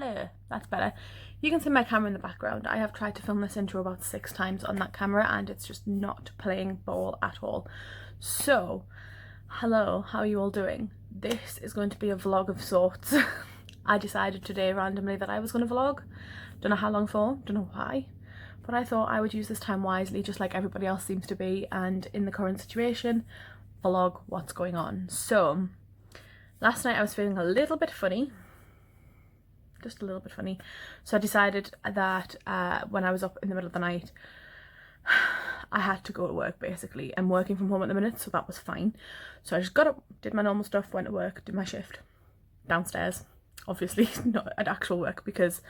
There, that's better. You can see my camera in the background. I have tried to film this intro about 6 times on that camera and it's just not playing ball at all. So, hello, how are you all doing? This is going to be a vlog of sorts. I decided today randomly that I was going to vlog. Don't know how long for, don't know why. But I thought I would use this time wisely, just like everybody else seems to be, and in the current situation, vlog what's going on. So, last night I was feeling a little bit funny. Just a little bit funny. So I decided that when I was up in the middle of the night, I had to go to work basically. I'm working from home at the minute, so that was fine. So I just got up, did my normal stuff, went to work, did my shift downstairs. Obviously not at actual work because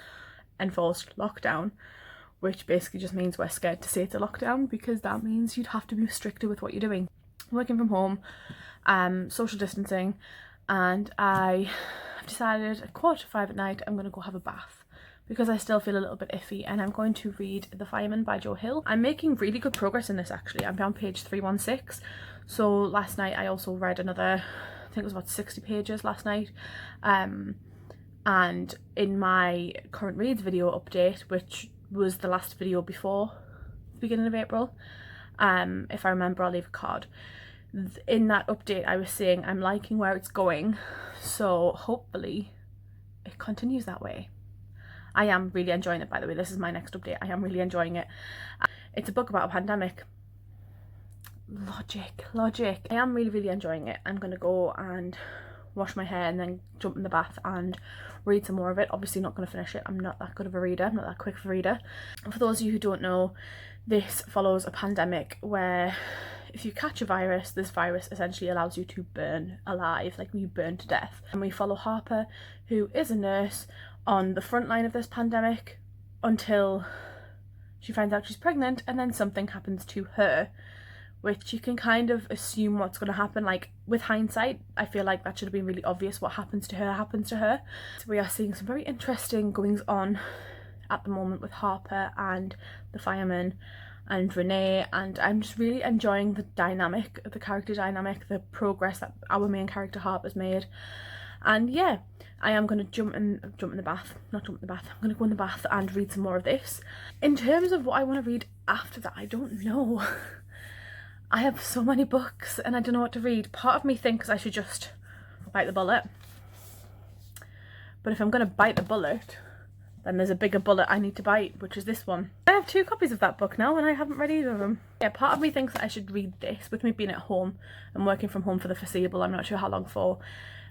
enforced lockdown, which basically just means we're scared to say it's a lockdown because that means you'd have to be stricter with what you're doing. Working from home, social distancing, and I have decided at 4:45 at night I'm going to go have a bath because I still feel a little bit iffy, and I'm going to read The Fireman by Joe Hill. I'm making really good progress in this actually. I'm down page 316. So last night I also read another, I think it was about 60 pages last night. And in my current reads video update, which was the last video before the beginning of April, if I remember I'll leave a card. In that update I was saying I'm liking where it's going, so hopefully it continues that way. I am really enjoying it, by the way. This is my next update. I am really enjoying it. It's a book about a pandemic. Logic. I am really enjoying it. I'm gonna go and wash my hair and then jump in the bath and read some more of it. Obviously not going to finish it. I'm not that good of a reader. I'm not that quick of a reader. For those of you who don't know, this follows a pandemic where if you catch a virus, this virus essentially allows you to burn alive, like you burn to death. And we follow Harper, who is a nurse, on the front line of this pandemic until she finds out she's pregnant, and then something happens to her, which you can kind of assume what's going to happen. Like, with hindsight, I feel like that should have been really obvious. What happens to her. So we are seeing some very interesting goings on at the moment with Harper and the fireman and Renee, and I'm just really enjoying the dynamic, the character dynamic, the progress that our main character Harper's made. And yeah, I am going to jump in the bath. I'm going to go in the bath and read some more of this. In terms of what I want to read after that, I don't know. I have so many books and I don't know what to read. Part of me thinks I should just bite the bullet. But if I'm going to bite the bullet, then there's a bigger bullet I need to bite, which is this one. I have 2 copies of that book now and I haven't read either of them. Yeah, part of me thinks I should read this. With me being at home and working from home for the foreseeable, I'm not sure how long for,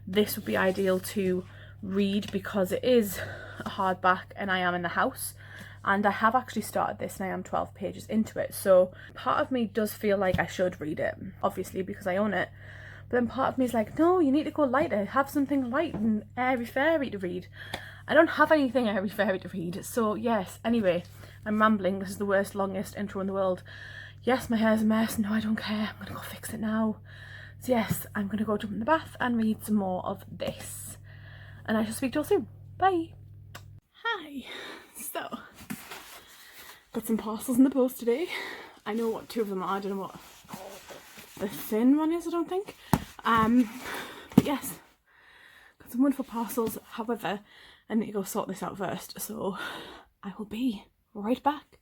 this would be ideal to read because it is a hardback and I am in the house. And I have actually started this and I am 12 pages into it. So part of me does feel like I should read it, obviously because I own it. But then part of me is like, no, you need to go lighter. Have something light and airy-fairy to read. I don't have anything airy-fairy to read. So yes, anyway, I'm rambling. This is the worst, longest intro in the world. Yes, my hair's a mess. No, I don't care. I'm going to go fix it now. So yes, I'm going to go jump in the bath and read some more of this. And I shall speak to you all soon. Bye. Hi. So, got some parcels in the post today. I know what 2 of them are. I don't know what the thin one is, I don't think. But yes, got some wonderful parcels. However, I need to go sort this out first. So I will be right back.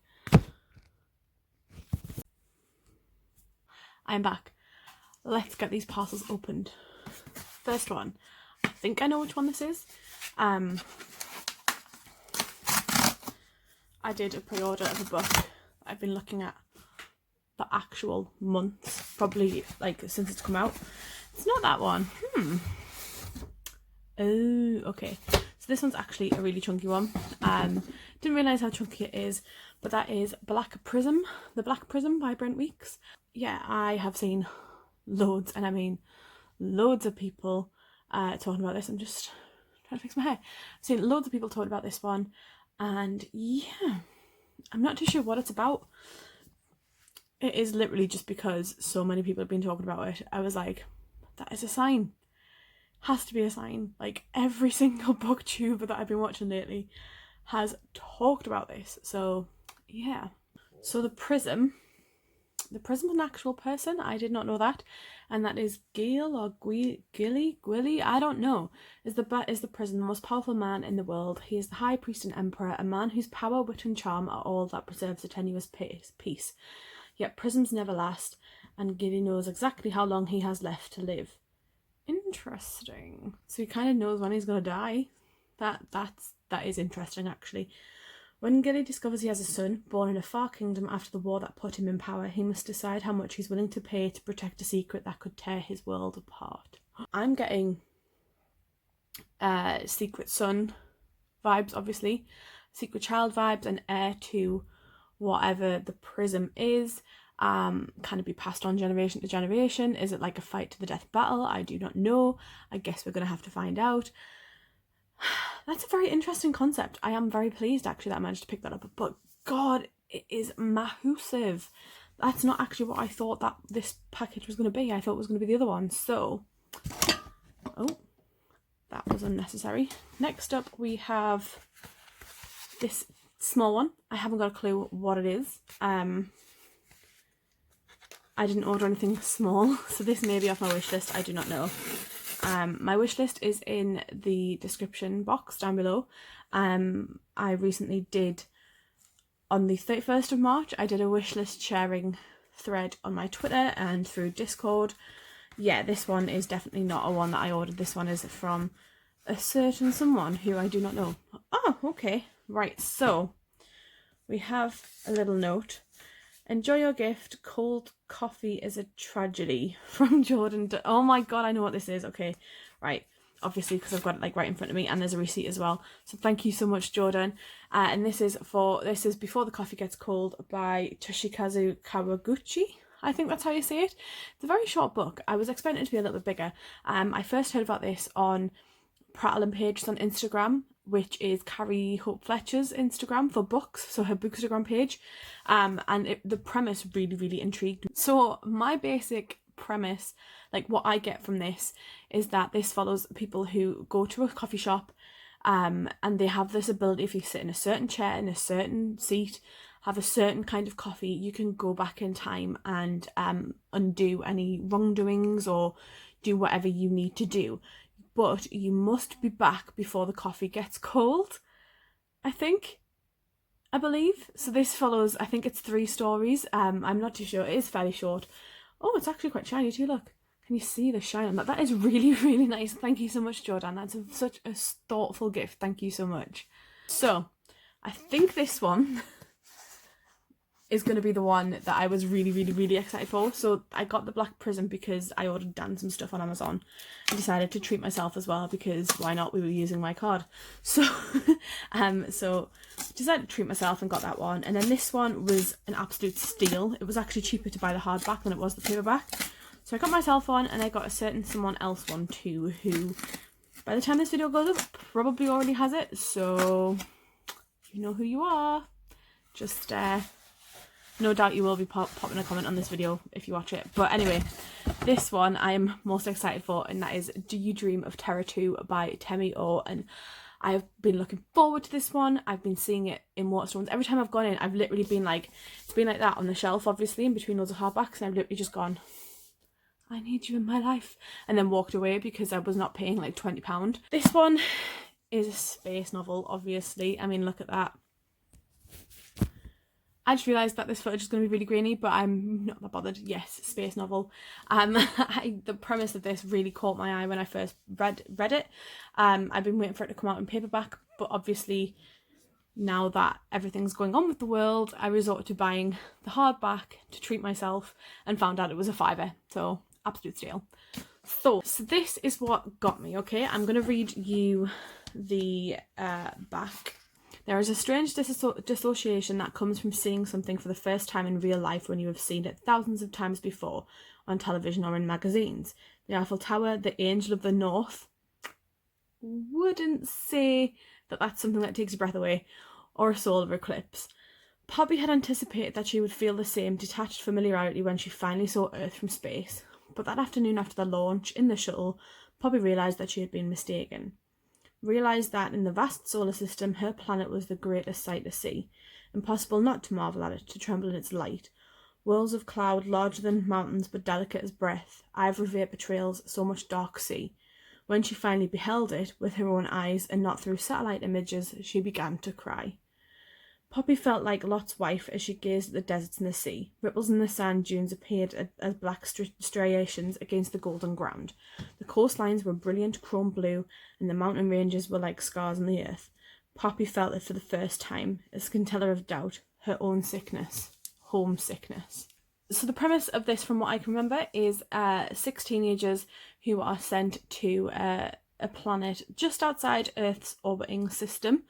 I am back. Let's get these parcels opened. First one. I think I know which one this is. I did a pre-order of a book I've been looking at for actual months, probably like since it's come out. It's not that one. Oh, okay. So this one's actually a really chunky one. Didn't realise how chunky it is, but that is Black Prism. The Black Prism by Brent Weeks. Yeah, I have seen loads, and I mean loads of people talking about this. I'm just trying to fix my hair. I've seen loads of people talking about this one. And yeah, I'm not too sure what it's about. It is literally just because so many people have been talking about it. I was like, that is a sign. Has to be a sign. Like every single booktuber that I've been watching lately has talked about this. So yeah. So the Prism the prism's an actual person. I did not know that. And that is Gil or Gwili, I don't know, is the prism, the most powerful man in the world. He is the high priest and emperor, a man whose power, wit and charm are all that preserves a tenuous peace. Yet prisms never last, and Gilly knows exactly how long he has left to live. Interesting. So he kind of knows when he's going to die. That is interesting, actually. When Gilly discovers he has a son, born in a far kingdom after the war that put him in power, he must decide how much he's willing to pay to protect a secret that could tear his world apart. I'm getting secret son vibes, obviously. Secret child vibes, and heir to whatever the prism is. Can it be passed on generation to generation? Is it like a fight to the death battle? I do not know. I guess we're going to have to find out. That's a very interesting concept. I am very pleased actually that I managed to pick that up, but God, it is massive. That's not actually what I thought that this package was going to be. I thought it was going to be the other one. So, oh, that was unnecessary. Next up we have this small one. I haven't got a clue what it is. I didn't order anything small, so this may be off my wish list. I do not know. My wish list is in the description box down below. I recently did, on the 31st of March, I did a wish list sharing thread on my Twitter and through Discord. Yeah, this one is definitely not a one that I ordered. This one is from a certain someone who I do not know. Oh, okay. Right, so we have a little note. Enjoy your gift. Cold coffee is a tragedy, from Jordan. Oh my God, I know what this is. Okay, right. Obviously, because I've got it like right in front of me, and there's a receipt as well. So thank you so much, Jordan. And this is Before the Coffee Gets Cold by Toshikazu Kawaguchi. I think that's how you say it. It's a very short book. I was expecting it to be a little bit bigger. I first heard about this on Prattle and Pages on Instagram, which is Carrie Hope Fletcher's Instagram for books, so her Bookstagram page, and the premise really intrigued me. So my basic premise, like what I get from this, is that this follows people who go to a coffee shop, and they have this ability, if you sit in a certain chair, in a certain seat, have a certain kind of coffee, you can go back in time and undo any wrongdoings or do whatever you need to do. But you must be back before the coffee gets cold, I believe. So this follows, I think it's 3 stories. I'm not too sure. It is fairly short. Oh, it's actually quite shiny too, look. Can you see the shine on that? That is really nice. Thank you so much, Jordan. That's such a thoughtful gift. Thank you so much. So, I think this one is going to be the one that I was really excited for. So I got the black prism because I ordered Dan some stuff on Amazon and decided to treat myself as well, because why not? We were using my card. So so decided to treat myself and got that one. And then this one was an absolute steal. It was actually cheaper to buy the hardback than it was the paperback. So I got myself one, and I got a certain someone else one too, who by the time this video goes up probably already has it. So you know who you are. Just no doubt you will be popping a comment on this video if you watch it. But anyway, this one I am most excited for, and that is Do You Dream of Terror 2 by Temi O. And I've been looking forward to this one. I've been seeing it in Waterstones. Every time I've gone in, I've literally been like, it's been like that on the shelf, obviously, in between loads of hardbacks, and I've literally just gone, I need you in my life, and then walked away because I was not paying like £20. This one is a space novel, obviously. I mean, look at that. I just realised that this footage is going to be really grainy, but I'm not that bothered. Yes, space novel. The premise of this really caught my eye when I first read it. I've been waiting for it to come out in paperback, but obviously now that everything's going on with the world, I resorted to buying the hardback to treat myself and found out it was a £5. So, absolute steal. So this is what got me, okay? I'm going to read you the back. There is a strange dissociation that comes from seeing something for the first time in real life when you have seen it thousands of times before on television or in magazines. The Eiffel Tower, the Angel of the North. Wouldn't say that that's something that takes your breath away, or a solar eclipse. Poppy had anticipated that she would feel the same detached familiarity when she finally saw Earth from space. But that afternoon after the launch, in the shuttle, Poppy realised that she had been mistaken. Realised that in the vast solar system her planet was the greatest sight to see, impossible not to marvel at it, to tremble in its light. Whirls of cloud larger than mountains but delicate as breath, ivory vapour trails, so much dark sea. When she finally beheld it with her own eyes and not through satellite images, she began to cry. Poppy felt like Lot's wife as she gazed at the deserts and the sea. Ripples in the sand dunes appeared as black striations against the golden ground. The coastlines were brilliant chrome blue, and the mountain ranges were like scars on the earth. Poppy felt it for the first time, a scintilla of doubt, her own sickness. Homesickness. So the premise of this, from what I can remember, is 6 teenagers who are sent to a planet just outside Earth's orbiting system,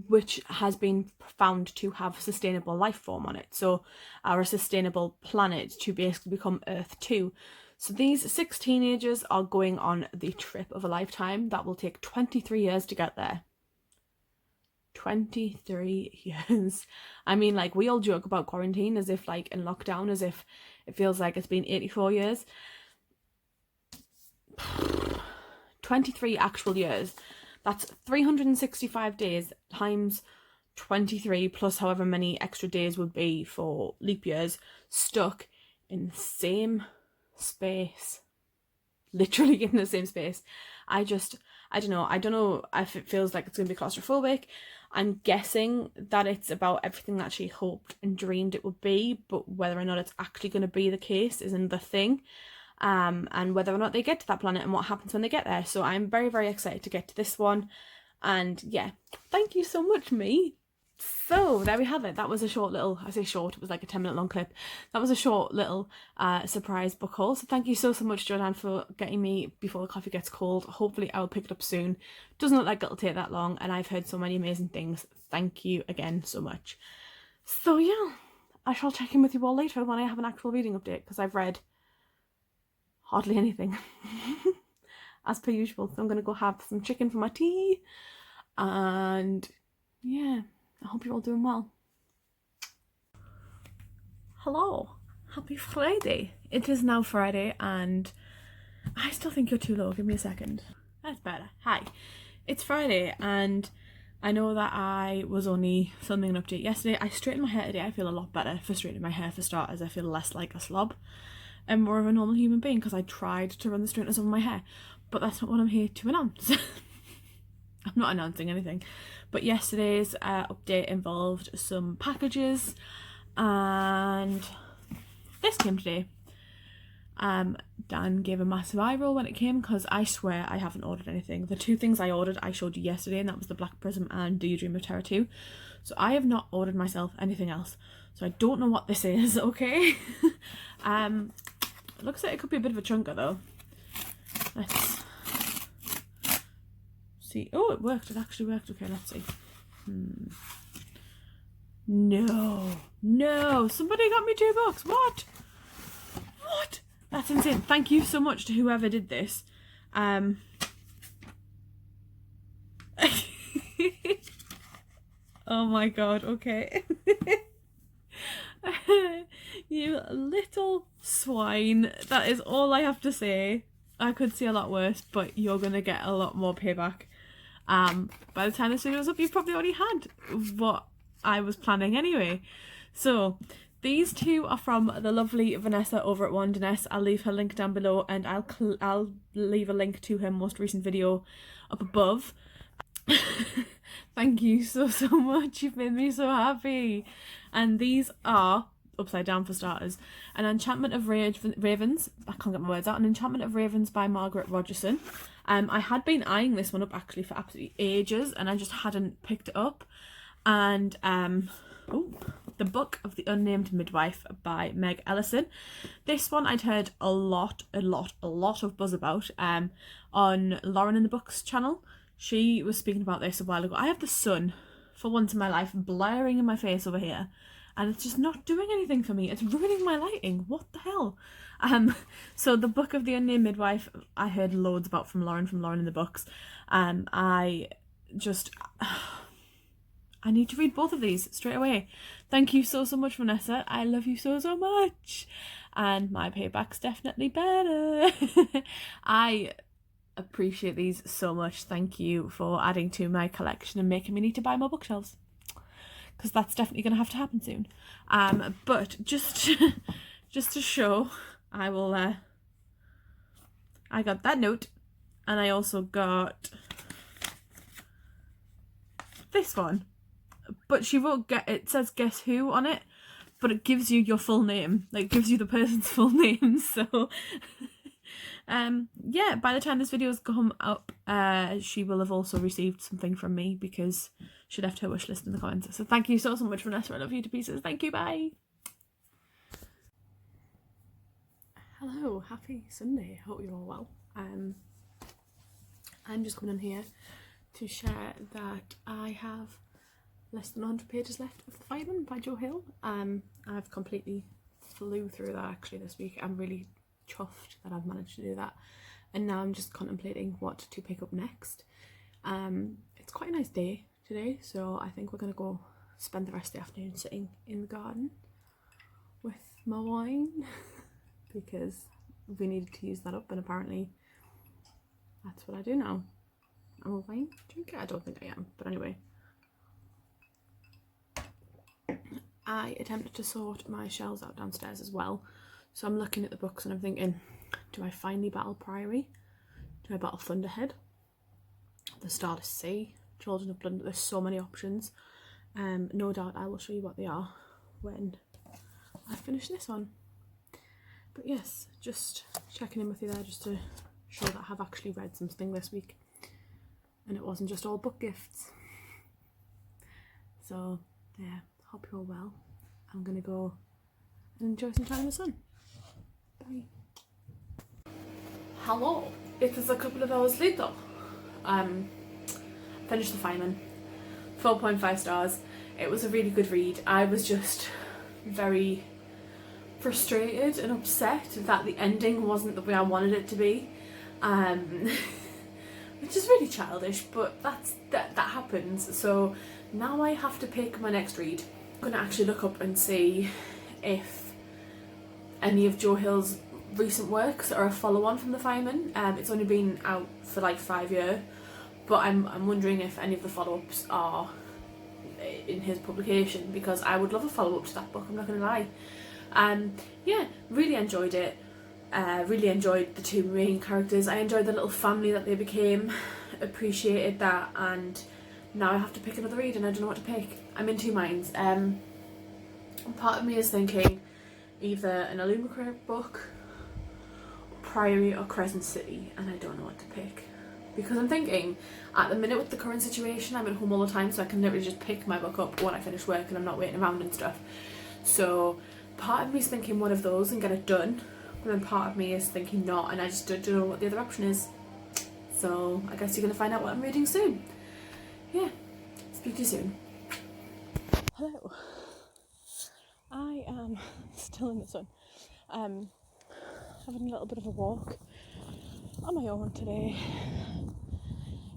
which has been found to have sustainable life form on it. So a sustainable planet to basically become Earth 2. So these 6 teenagers are going on the trip of a lifetime that will take 23 years to get there. 23 years. I mean, like, we all joke about quarantine as if, like, in lockdown, as if it feels like it's been 84 years. 23 actual years. That's 365 days times 23 plus however many extra days would be for leap years, stuck in the same space. Literally in the same space. I don't know if it feels like it's going to be claustrophobic. I'm guessing that it's about everything that she hoped and dreamed it would be, but whether or not it's actually going to be the case is another thing. And whether or not they get to that planet and what happens when they get there. So I'm very, very excited to get to this one. And yeah, thank you so much, me. So there we have it. That was a short little, I say short, it was like a 10-minute long clip. That was a short little surprise book haul. So thank you so much, Jordan, for getting me before the coffee gets cold. Hopefully I'll pick it up soon. Doesn't look like it'll take that long, and I've heard so many amazing things. Thank you again so much. So yeah, I shall check in with you all later when I have an actual reading update, because I've read hardly anything. As per usual. So I'm going to go have some chicken for my tea. And yeah, I hope you're all doing well. Hello, happy Friday. It is now Friday and I still think you're too low. Give me a second. That's better. Hi. It's Friday and I know that I was only filming an update yesterday. I straightened my hair today. I feel a lot better for straightening my hair for starters. I feel less like a slob and more of a normal human being because I tried to run the straighteners over my hair. But that's not what I'm here to announce. I'm not announcing anything. But yesterday's update involved some packages and this came today. Dan gave a massive eye roll when it came because I swear I haven't ordered anything. The 2 things I ordered I showed you yesterday, and that was the Black Prism and Do You Dream of Terror 2. So I have not ordered myself anything else. So I don't know what this is, okay? It looks like it could be a bit of a chunker though. Let's see. Oh, it worked. It actually worked. Okay, let's see. No. Somebody got me $2. What? That's insane. Thank you so much to whoever did this. Oh my god. Okay. You little swine. That is all I have to say. I could see a lot worse, but you're gonna get a lot more payback. By the time this video was up, you've probably already had what I was planning anyway. So these 2 are from the lovely Vanessa over at Wanderness. I'll leave her link down below, and I'll leave a link to her most recent video up above. Thank you so much. You've made me so happy. And these are, upside down for starters, An Enchantment of Ravens. I can't get my words out. An Enchantment of Ravens by Margaret Rogerson. I had been eyeing this one up actually for absolutely ages, and I just hadn't picked it up. And The Book of the Unnamed Midwife by Meg Ellison. This one I'd heard a lot of buzz about on Lauren in the Books channel. She was speaking about this a while ago. I have the sun, for once in my life, blaring in my face over here, and it's just not doing anything for me. It's ruining my lighting. What the hell? So The Book of the Unnamed Midwife, I heard loads about from Lauren in the Books. I need to read both of these straight away. Thank you so much, Vanessa. I love you so much. And my payback's definitely better. I appreciate these so much. Thank you for adding to my collection and making me need to buy more bookshelves. because that's definitely going to have to happen soon. But just just to show, I got that note, and I also got this one. But she wrote, it says guess who on it, but it gives you your full name. Like, gives you the person's full name, so yeah, by the time this video's come up, she will have also received something from me because she left her wish list in the comments. So thank you so much, Vanessa. I love you to pieces. Thank you, bye. Hello, happy Sunday. Hope you're all well. I'm just coming in here to share that I have less than 100 pages left of The Fireman by Joe Hill. I've completely flew through that actually this week. I'm really chuffed that I've managed to do that, and now I'm just contemplating what to pick up next. It's quite a nice day today, so I think we're gonna go spend the rest of the afternoon sitting in the garden with my wine because we needed to use that up, and apparently that's what I do now. I'm a wine drinker? I don't think I am, but anyway. I attempted to sort my shelves out downstairs as well, so I'm looking at the books and I'm thinking, do I finally battle Priory? Do I battle Thunderhead? The Stardust Sea? Children of Blood? There's so many options. No doubt I will show you what they are when I finish this one. But yes, just checking in with you there just to show that I have actually read something this week and it wasn't just all book gifts. So yeah, hope you're all well. I'm gonna go and enjoy some time in the sun. Bye. Hello, it is a couple of hours later. Finished The Fireman, 4.5 stars. It was a really good read. I was just very frustrated and upset that the ending wasn't the way I wanted it to be, which is really childish, but that happens. So now I have to pick my next read. I'm gonna actually look up and see if any of Joe Hill's recent works are a follow-on from The Fireman. It's only been out for like 5 years, but I'm wondering if any of the follow-ups are in his publication, because I would love a follow-up to that book, I'm not gonna lie. Yeah, really enjoyed it. Really enjoyed the two main characters. I enjoyed the little family that they became, appreciated that, and now I have to pick another read and I don't know what to pick. I'm in two minds. Part of me is thinking either an Illumicrate book, Priory or Crescent City, and I don't know what to pick. Because I'm thinking, at the minute with the current situation, I'm at home all the time, so I can literally just pick my book up when I finish work and I'm not waiting around and stuff. So part of me is thinking one of those and get it done, but then part of me is thinking not, and I just don't know what the other option is. So I guess you're going to find out what I'm reading soon. Yeah, speak to you soon. Hello. I am still in the sun. Having a little bit of a walk on my own today.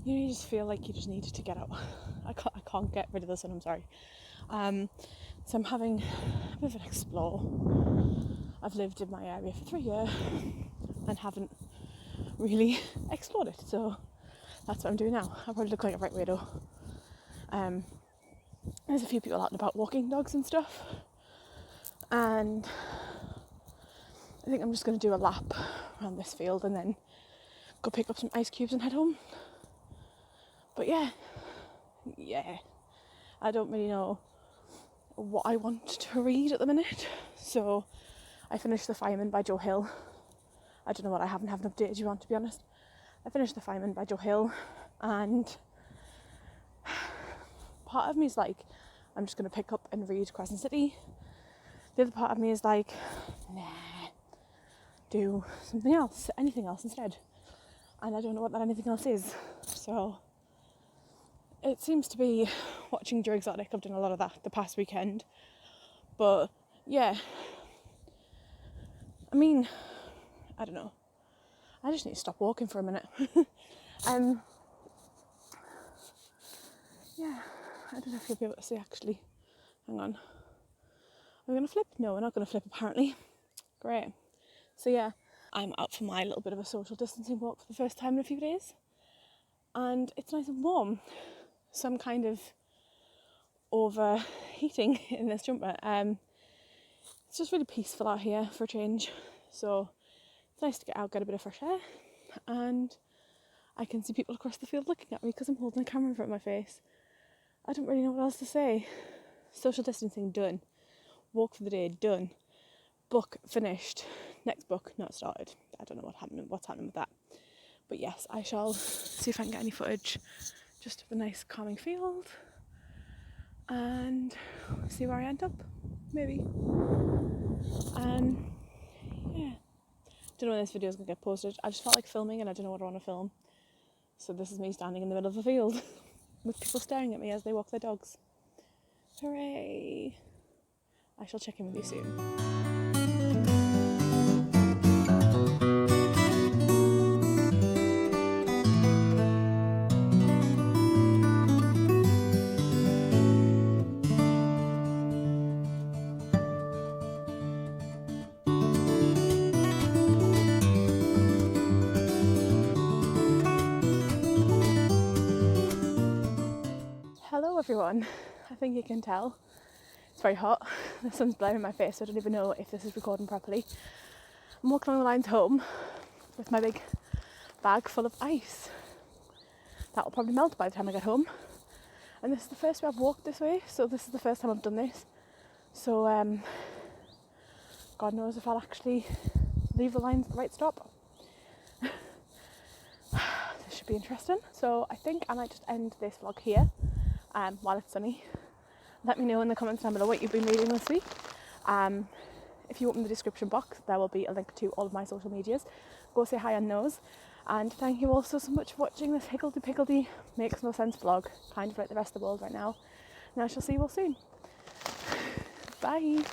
You know, you just feel like you just need to get out. I can't get rid of the sun, I'm sorry. So I'm having a bit of an explore. I've lived in my area for 3 years and haven't really explored it, so that's what I'm doing now. I probably look like a right weirdo. There's a few people out and about walking dogs and stuff, and I think I'm just going to do a lap around this field and then go pick up some ice cubes and head home. But yeah, I don't really know what I want to read at the minute, so I finished The Fireman by Joe Hill. I don't know what I haven't updated you on, to be honest. I finished The Fireman by Joe Hill, and part of me is like, I'm just going to pick up and read Crescent City. The other part of me is like, nah, do something else, anything else instead. And I don't know what that anything else is. So it seems to be watching Joe Exotic. I've done a lot of that the past weekend. But yeah, I mean, I don't know. I just need to stop walking for a minute. Yeah, I don't know if you'll be able to see actually. Hang on. Are we going to flip? No, we're not going to flip apparently. Great. So yeah, I'm out for my little bit of a social distancing walk for the first time in a few days. And it's nice and warm. So I'm kind of overheating in this jumper. It's just really peaceful out here for a change, so it's nice to get out, get a bit of fresh air, and I can see people across the field looking at me because I'm holding a camera in front of my face. I don't really know what else to say. Social distancing done, walk for the day done, book finished, next book not started. I don't know what's happening with that, but yes, I shall see if I can get any footage just of a nice calming field and see where I end up, maybe. And yeah, don't know when this video is going to get posted. I just felt like filming and I don't know what I want to film, so this is me standing in the middle of a field with people staring at me as they walk their dogs. Hooray! I shall check in with you soon. Hello everyone, I think you can tell it's very hot. The sun's blinding my face, so I don't even know if this is recording properly. I'm walking along the lines home with my big bag full of ice. That'll probably melt by the time I get home. And this is the first way I've walked this way, so this is the first time I've done this. So God knows if I'll actually leave the lines at the right stop. This should be interesting. So I think I might just end this vlog here while it's sunny. Let me know in the comments down below what you've been reading this week. If you open the description box, there will be a link to all of my social medias. Go say hi on those. And thank you all so much for watching this higgledy-piggledy makes no sense vlog, kind of like the rest of the world right now. And I shall see you all soon. Bye.